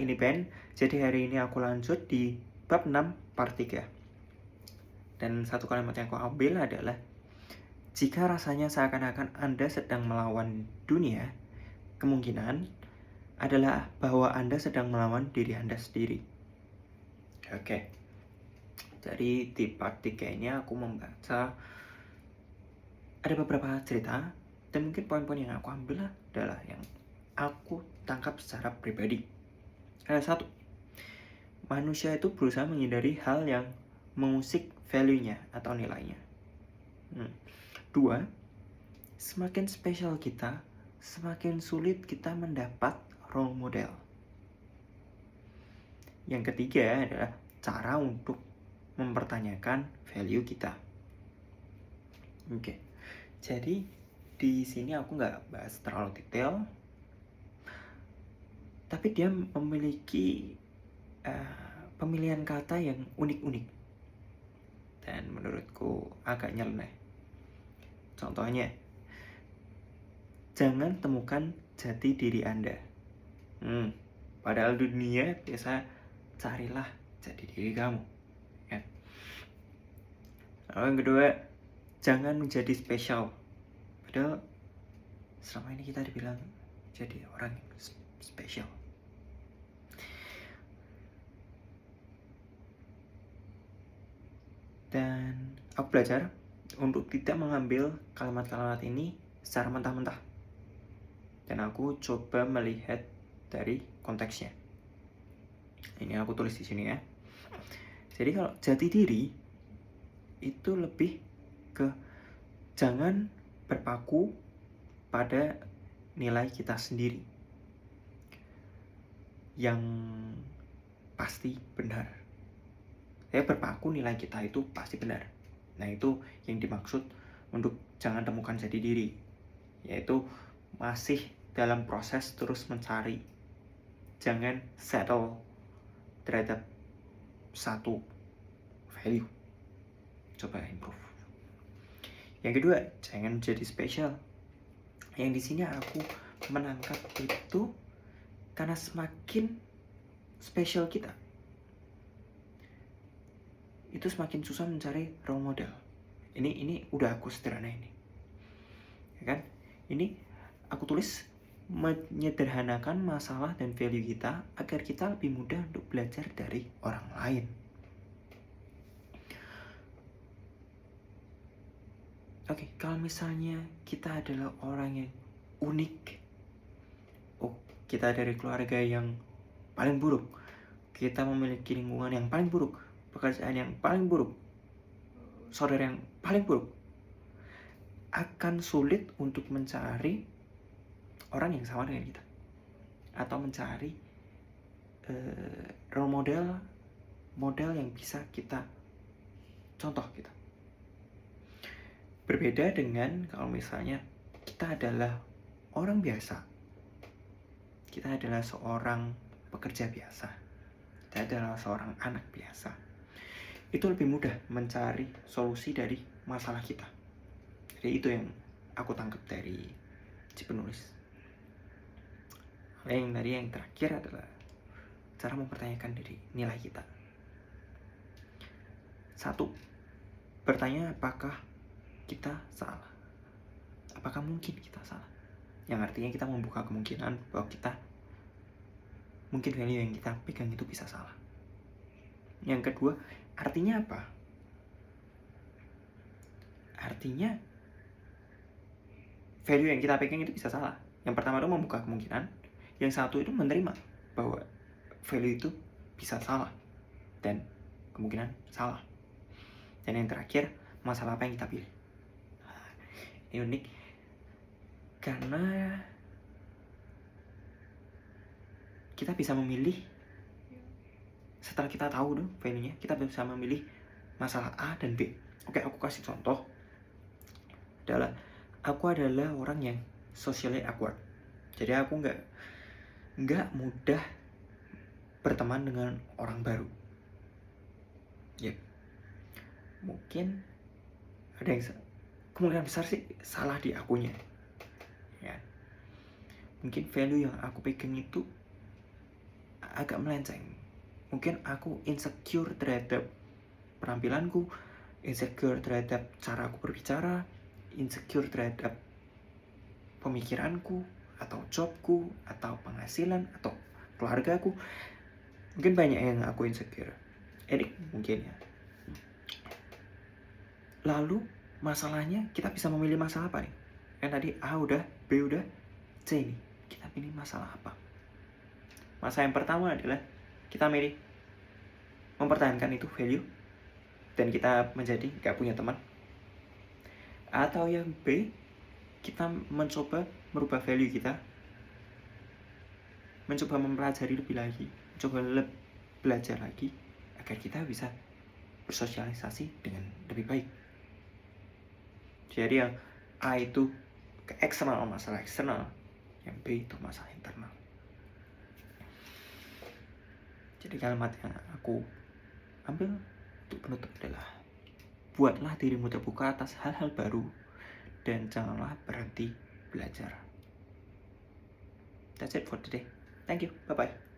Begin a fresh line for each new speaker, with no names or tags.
ini Ben. Jadi hari ini aku lanjut di bab 6 part 3. Dan satu kalimat yang aku ambil adalah, jika rasanya seakan-akan Anda sedang melawan dunia, kemungkinan adalah bahwa Anda sedang melawan diri Anda sendiri. Oke. Jadi di part 3 ini aku membaca ada beberapa cerita, dan mungkin poin-poin yang aku ambil adalah yang aku tangkap secara pribadi. Ada satu, manusia itu berusaha menghindari hal yang mengusik value-nya atau nilainya. Dua, semakin spesial kita, semakin sulit kita mendapat role model. Yang ketiga adalah cara untuk mempertanyakan value kita. Oke, jadi di sini aku nggak bahas terlalu detail, tapi dia memiliki pemilihan kata yang unik-unik dan menurutku agak nyeleneh. Contohnya, jangan temukan jati diri Anda. Padahal dunia biasa carilah jati diri kamu. Ya. Lalu yang kedua, jangan menjadi spesial. Padahal selama ini kita dibilang jadi orang yang spesial. Dan aku belajar untuk tidak mengambil kalimat-kalimat ini secara mentah-mentah. Dan aku coba melihat dari konteksnya. Ini aku tulis di sini ya. Jadi kalau jati diri itu lebih ke jangan berpaku pada nilai kita sendiri yang pasti benar. Berpaku nilai kita itu pasti benar. Nah, itu yang dimaksud untuk jangan temukan jati diri, yaitu masih dalam proses terus mencari. Jangan settle terhadap satu value, coba improve. Yang kedua, jangan jadi spesial. Yang di sini aku menangkap itu karena semakin spesial kita, itu semakin susah mencari role model. Ini udah aku sederhana ini, ya kan? Ini aku tulis menyederhanakan masalah dan value kita agar kita lebih mudah untuk belajar dari orang lain. Oke, kalau misalnya kita adalah orang yang unik, kita dari keluarga yang paling buruk, kita memiliki lingkungan yang paling buruk, pekerjaan yang paling buruk, saudara yang paling buruk, akan sulit untuk mencari orang yang sama dengan kita atau mencari role model yang bisa kita contoh kita. Berbeda dengan kalau misalnya kita adalah orang biasa, kita adalah seorang pekerja biasa, kita adalah seorang anak biasa, itu lebih mudah mencari solusi dari masalah kita. Jadi itu yang aku tangkap dari si penulis. Yang tadi yang terakhir adalah cara mempertanyakan diri, nilai kita. Satu, bertanya apakah kita salah. Apakah mungkin kita salah? Yang artinya kita membuka kemungkinan bahwa kita mungkin value yang kita pegang itu bisa salah. Yang kedua, artinya apa? Artinya value yang kita pegang itu bisa salah. Yang pertama itu membuka kemungkinan, yang satu itu menerima bahwa value itu bisa salah dan kemungkinan salah. Dan yang terakhir, masalah apa yang kita pilih. Ini unik karena kita bisa memilih. Setelah kita tahu dong value-nya, kita bisa memilih masalah A dan B. Oke, aku kasih contoh. Aku adalah orang yang socially awkward. Jadi aku nggak mudah berteman dengan orang baru. Ya, mungkin ada yang kemungkinan besar sih salah di akunya. Ya, mungkin value yang aku pegang itu agak melenceng. Mungkin aku insecure terhadap penampilanku, insecure terhadap cara aku berbicara, insecure terhadap pemikiranku, atau jobku, atau penghasilan, atau keluargaku. Mungkin banyak yang aku insecure. Ini mungkin ya. Lalu masalahnya kita bisa memilih masalah apa nih? Kan tadi A udah, B udah, C nih. Kita pilih masalah apa? Masalah yang pertama adalah kita milih mempertahankan itu value dan kita menjadi gak punya teman. Atau yang B, kita mencoba merubah value kita, mencoba mempelajari lebih lagi, mencoba belajar lagi agar kita bisa bersosialisasi dengan lebih baik. Jadi yang A itu ke eksternal, masalah eksternal, yang B itu masalah internal. Jadi kalimat yang aku ambil untuk penutup adalah buatlah dirimu terbuka atas hal-hal baru dan janganlah berhenti belajar. That's it for today. Thank you. Bye-bye.